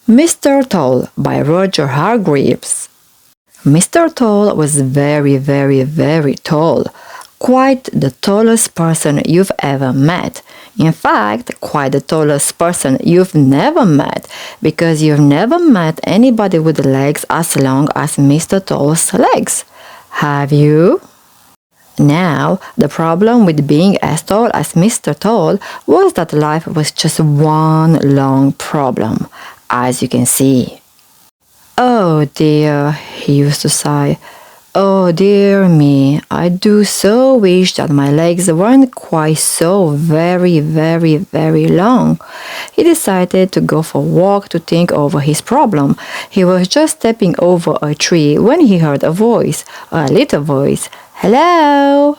Mr. Tall by Roger Hargreaves. Mr. Tall was very, very, very tall. Quite the tallest person you've ever met. In fact, quite the tallest person you've never met, because you've never met anybody with legs as long as Mr. Tall's legs. Have you? Now, the problem with being as tall as Mr. Tall was that life was just one long problem, as you can see. "Oh dear," he used to sigh. "Oh dear me, I do so wish that my legs weren't quite so very, very, very long." He decided to go for a walk to think over his problem. He was just stepping over a tree when he heard a voice, a little voice. "Hello!"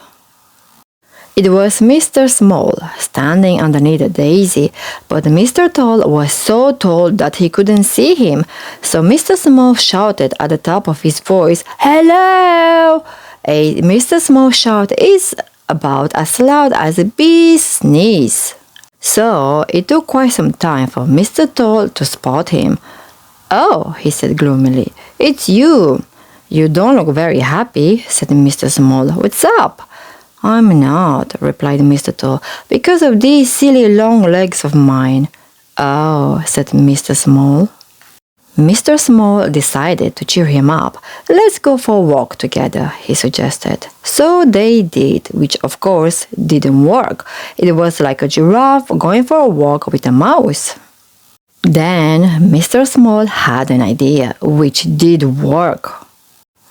It was Mr. Small, standing underneath a daisy, but Mr. Tall was so tall that he couldn't see him, so Mr. Small shouted at the top of his voice, "Hello!" A Mr. Small shout is about as loud as a bee's sneeze. So it took quite some time for Mr. Tall to spot him. "Oh," he said gloomily, "it's you." "You don't look very happy," said Mr. Small. "What's up?" "I'm not," replied Mr. Tall, "because of these silly long legs of mine." "Oh," said Mr. Small. Mr. Small decided to cheer him up. "Let's go for a walk together," he suggested. So they did, which of course didn't work. It was like a giraffe going for a walk with a mouse. Then Mr. Small had an idea, which did work.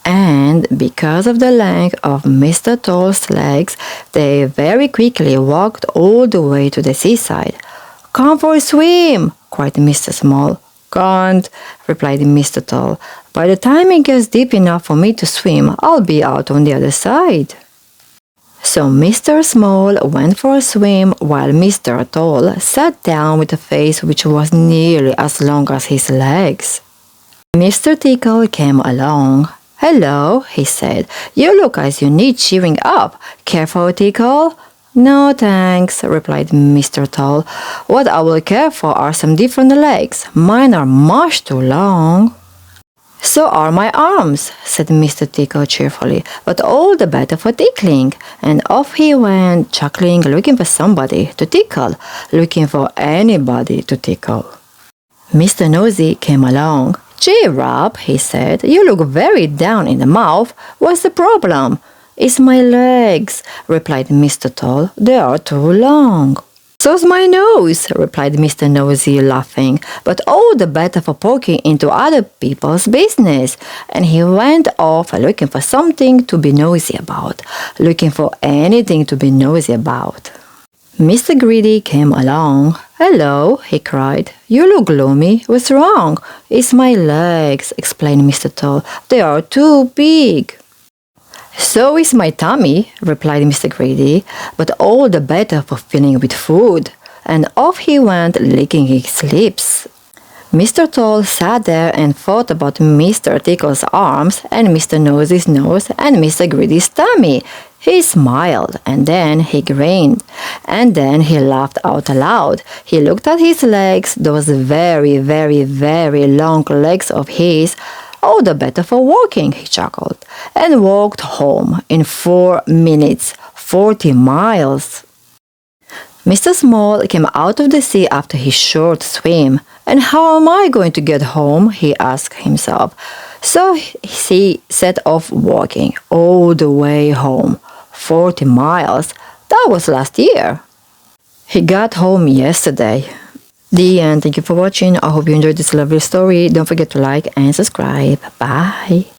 And because of the length of Mr. Tall's legs, they very quickly walked all the way to the seaside. "Come for a swim!" cried Mr. Small. "Can't," replied Mr. Tall. "By the time it gets deep enough for me to swim, I'll be out on the other side." So Mr. Small went for a swim while Mr. Tall sat down with a face which was nearly as long as his legs. Mr. Tickle came along. "Hello," he said. "You look as you need cheering up. Care for a tickle?" "No, thanks," replied Mr. Tall. "What I will care for are some different legs. Mine are much too long." "So are my arms," said Mr. Tickle cheerfully, "but all the better for tickling." And off he went, chuckling, looking for somebody to tickle, looking for anybody to tickle. Mr. Nosy came along. "Cheer up," he said. "You look very down in the mouth. What's the problem?" "It's my legs," replied Mr. Tall. "They are too long." "So's my nose," replied Mr. Nosy, laughing. "But all the better for poking into other people's business." And he went off looking for something to be nosy about, looking for anything to be nosy about. Mr. Greedy came along. "Hello," he cried. "You look gloomy. What's wrong?" "It's my legs," explained Mr. Tall. "They are too big." "So is my tummy," replied Mr. Greedy, "but all the better for filling with food." And off he went, licking his lips. Mr. Tall sat there and thought about Mr. Tickle's arms and Mr. Nosy's nose and Mr. Greedy's tummy. He smiled, and then he grinned, and then he laughed out loud. He looked at his legs, those very, very, very long legs of his. "All the better for walking," he chuckled, and walked home in 4 minutes, 40 miles. Mr. Small came out of the sea after his short swim. "And how am I going to get home?" he asked himself. So he set off walking all the way home. 40 miles. That was last year. He got home yesterday. The end. Thank you for watching. I hope you enjoyed this lovely story. Don't forget to like and subscribe. Bye.